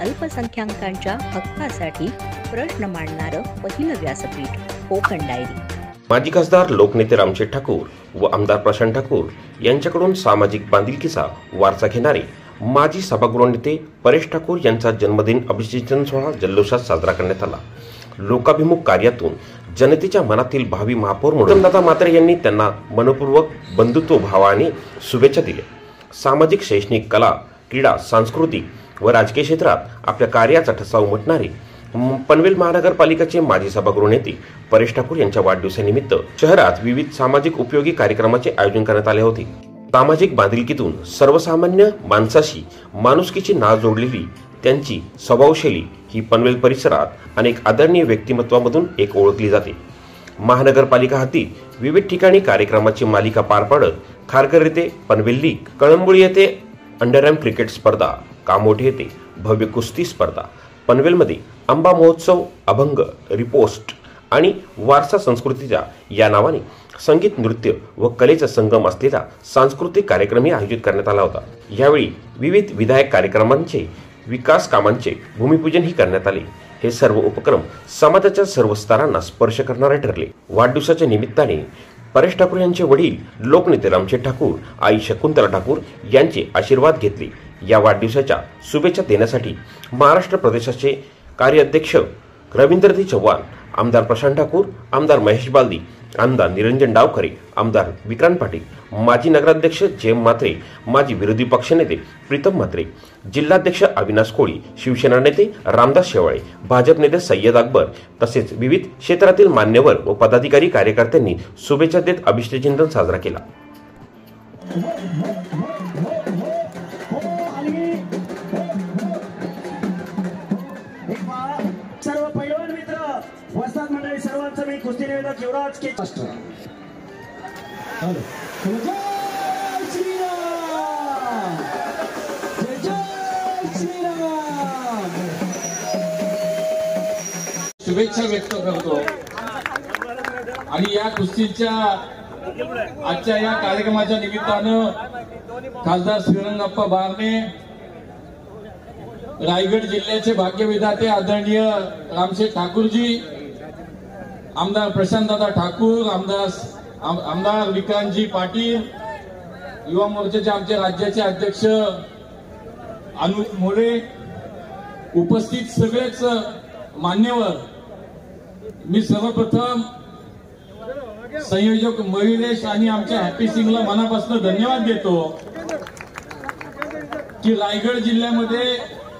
अल्पसंख्याकांच्या हक्कासाठी प्रश्न मांडणारं पहिलं व्यासपीठ कोकण डायरी। माजी खासदार लोकनेते रामशेठ ठाकूर व आमदार प्रशांत ठाकूर यांच्याकडून सामाजिक बांधिलकीचा वारसा घेणारे माजी सभागृह नेते परेश ठाकूर यांचा जन्मदिन अभिषेचन सोहळा जल्लोषात साजरा करण्यात आला। लोकाभिमुख कार्यातून जनतेच्या मनातील भावी महापौर म्हणून दादा म्हात्रे यांनी त्यांना मनपूर्वक बंधुत्व भावाने शुभेच्छा दिल्या। सामाजिक, शैक्षणिक, कला, क्रीडा, सांस्कृतिक व राजकीय क्षेत्रात आपल्या कार्याचा ठसा उमटणारे पनवेल महानगरपालिकेचे माजी सभागृह नेते परेश ठाकूर यांच्या वाढदिवसानिमित्त शहरात विविध सामाजिक उपयोगी कार्यक्रमाचे आयोजन करण्यात आले होते। सामाजिक बांधिलकीतून सर्वसामान्य माणसाशी माणुसकीची नाळ जोडलेली त्यांची स्वभावशैली ही पनवेल परिसरात अनेक आदरणीय व्यक्तिमत्वांमधून एक ओळखली जाते। महानगरपालिका हद्दीत विविध ठिकाणी कार्यक्रमाची मालिका पार पाडत खारघर येथे पनवेल लीग, कळंबोळी येथे अंडरआर्म क्रिकेट स्पर्धा, कामोठे येथे भव्य कुस्ती स्पर्धा, पनवेलमध्ये आंबा महोत्सव, अभंग, रिपोस्ट आणि वारसा संस्कृतीच्या या नावाने संगीत, नृत्य व कलेचा संगम असलेला सांस्कृतिक कार्यक्रमही आयोजित करण्यात आला होता। यावेळी विविध विधायक कार्यक्रमांचे, विकास कामांचे भूमिपूजनही करण्यात आले। हे सर्व उपक्रम समाजाच्या सर्व स्तरांना स्पर्श करणारे ठरले। वाढदिवसाच्या निमित्ताने परेश ठाकूर यांचे वडील लोकनेते रामशेठ ठाकूर, आई शकुंतला ठाकूर यांचे आशीर्वाद घेतले। या वाढदिवसाच्या शुभेच्छा देण्यासाठी महाराष्ट्र प्रदेशाचे कार्याध्यक्ष रवींद्रजी चव्हाण, आमदार प्रशांत ठाकूर, आमदार महेश बालदी, आमदार निरंजन डावखरे, आमदार विक्रांत पाटील, माजी नगराध्यक्ष जयम म्हात्रे, माजी विरोधी पक्षनेते प्रीतम म्हात्रे, जिल्हाध्यक्ष अविनाश कोळी, शिवसेना नेते रामदास शेवाळे, भाजप नेते सय्यद अकबर तसेच विविध क्षेत्रातील मान्यवर व पदाधिकारी कार्यकर्त्यांनी शुभेच्छा देत अभिषेकचिंतन साजरा केला। सर्व पैलवान मित्र, वस्ताद मंडळी सर्वांचं मी कुस्ती निवेदक युवराज के जय श्रीराम, जय श्रीराम शुभेच्छा व्यक्त करतो। आणि या कुस्तीच्या आजच्या या कार्यक्रमाच्या निमित्तानं खासदार श्रीरंगप्पा बारणे, रायगड जिल्ह्याचे भाग्यविधाते आदरणीय रामशेठ ठाकूरजी, आमदार प्रशांतदादा ठाकूर, आमदार विक्रांतजी पाटील, युवा मोर्चाचे आमचे राज्याचे अध्यक्ष अनुप मोरे, उपस्थित सगळेच मान्यवर, मी सर्वप्रथम संयोजक मयुरेश आणि आमच्या हॅपी सिंगला मनापासून धन्यवाद देतो की रायगड जिल्ह्यामध्ये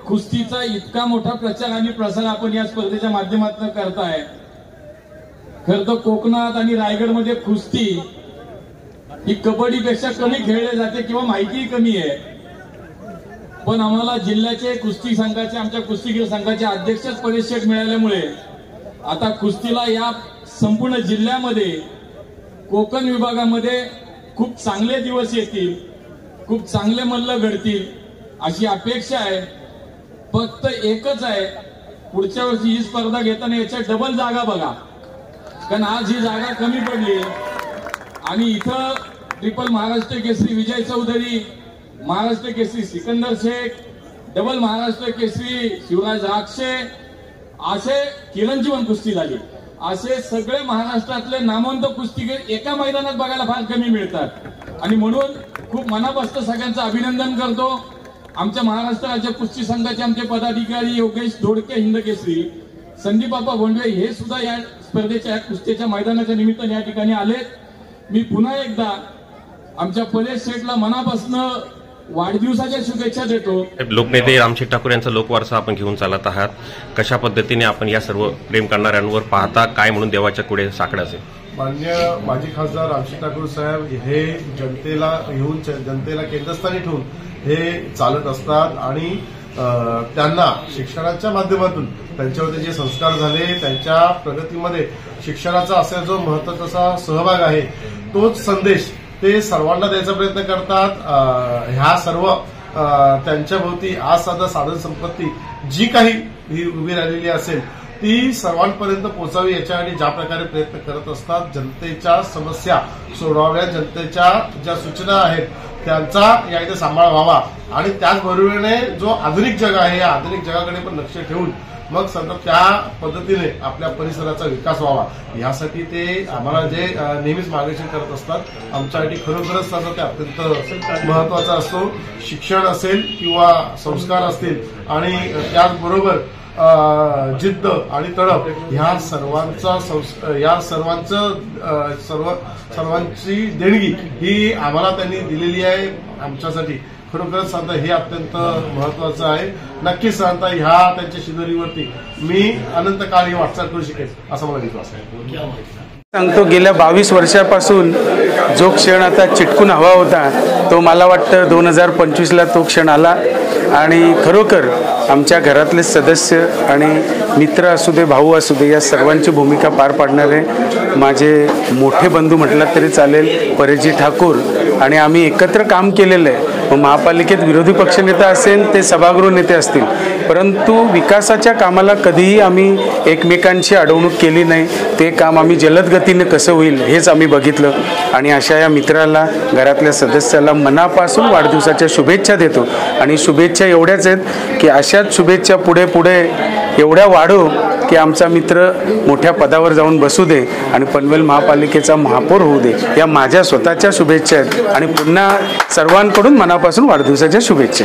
कुस्तीचा इतका मोठा प्रचार आणि प्रसार आपण या स्पर्धेच्या माध्यमातून करताय। खरं तर कोकणात आणि रायगडमध्ये कुस्ती ही कबड्डीपेक्षा कमी खेळली जाते किंवा माहितीही कमी आहे, पण आम्हाला जिल्ह्याचे कुस्ती संघाचे, आमच्या कुस्तीगीर संघाचे अध्यक्षच परेश शेठ मिळाल्यामुळे आता कुस्तीला या संपूर्ण जिल्ह्यामध्ये, कोकण विभागामध्ये खूप चांगले दिवस येतील, खूप चांगले मल्ल घडतील अशी अपेक्षा आहे। फक्त एकच आहे, पुढच्या वर्षी ही स्पर्धा घेताना याच्या डबल जागा बघा, कारण आज ही जागा कमी पडली आणि इथं ट्रिपल महाराष्ट्र केसरी विजय चौधरी, महाराष्ट्र केसरी सिकंदर शेख, डबल महाराष्ट्र केसरी शिवराज राक्षे, असे किरणजीवन कुस्ती झाली, असे सगळे महाराष्ट्रातले नामवंत कुस्तीगीर एका मैदानात बघायला फार कमी मिळतात। आणि म्हणून खूप मनापासून सगळ्यांचं अभिनंदन करतो। आमच्या महाराष्ट्र राज्य कुस्ती संघाचे आमचे पदाधिकारी योगेश धोडके हिंदकेसरी, संदीपबाबा भोंडवे हे सुद्धा या स्पर्धेच्या कुस्तीच्या मैदानाच्या निमित्ताने या ठिकाणी आलेत। मी पुन्हा एकदा आमच्या परेश शेठला मनापासून वाढदिवसाच्या शुभेच्छा देतो। लोकनेते रामशेठ ठाकूर यांचा लोकवारसा आपण घेऊन चालत आहात, कशा पद्धतीने आपण या सर्व प्रेम करणाऱ्यांवर पाहता, काय म्हणून देवाच्या पुढे साकडं असेल? मान्य माजी खासदार रामशेठ ठाकूर साहेब हे जनतेला घेऊन, जनतेला केंद्रस्थानी ठेवून हे चालत असतात आणि त्यांना शिक्षणाच्या माध्यमातून त्यांच्यावरती जे संस्कार झाले, त्यांच्या प्रगतीमध्ये शिक्षणाचा असा जो महत्त्वाचा सहभाग आहे, तोच संदेश ते सर्वांना द्यायचा प्रयत्न करतात। ह्या सर्व त्यांच्या भोवती आज साधा साधन संपत्ती जी काही ही उभी राहिलेली असेल ती सर्वांपर्यंत पोहोचावी याच्यासाठी ज्या प्रकारे प्रयत्न करत असतात, जनतेच्या समस्या सोडवाव्या, जनतेच्या ज्या सूचना आहेत त्यांचा या इथे सांभाळ व्हावा आणि त्याचबरोबरीने जो आधुनिक जग आहे या आधुनिक जगाकडे पण लक्ष ठेवून मग सतत त्या पद्धतीने आपल्या परिसराचा विकास व्हावा यासाठी ते आम्हाला जे नेहमीच मार्गदर्शन करत असतात आमच्यासाठी खरोखरच त्याचा ते अत्यंत महत्वाचा असतो. शिक्षण असेल किंवा संस्कार असतील आणि त्याचबरोबर जिद्द आणि तडप ह्या सर्वांची देणगी ही आम्हाला त्यांनी दिलेली आहे. आमच्यासाठी खरोखरच सांगता हे अत्यंत महत्वाचं आहे. नक्कीच सांगता ह्या त्यांच्या शिदोरीवरती मी अनंत काळ ही वाटचाल करू शकेल असा मला विश्वास आहे. सांगतो गेल्या 22 वर्षापासून जो क्षण आता चिटकून हवा होता तो मला वाटतं 2025ला तो क्षण आला आणि खरोखर आमच्या घरातले सदस्य आणि मित्र असू दे भाऊ असू दे या सर्वांची भूमिका पार पाडणारे माझे मोठे बंधू म्हटलं तरी चालेल परेशजी ठाकूर आणि आम्ही एकत्र काम केलेलं आहे. महापालिकेत विरोधी पक्षनेता असेल ते सभागृह नेते असतील परंतु विकासाच्या कामाला कधीही आम्ही एकमेकांची अडवणूक केली नाही. ते काम आम्ही जलद गतीने कसं होईल हेच आम्ही बघितलं आणि अशा या मित्राला घरातल्या सदस्याला मनापासून वाढदिवसाच्या शुभेच्छा देतो आणि शुभेच्छा एवढ्याच आहेत की अशाच शुभेच्छा पुढे पुढे एवढ्या वाढो की आमचा मित्र मोठ्या पदावर जाऊन बसू दे आणि पनवेल महापालिकेचा महापौर होऊ दे या माझ्या स्वतःच्या शुभेच्छा आहेत आणि पुन्हा सर्वांकडून मनापासून वाढदिवसाच्या शुभेच्छा.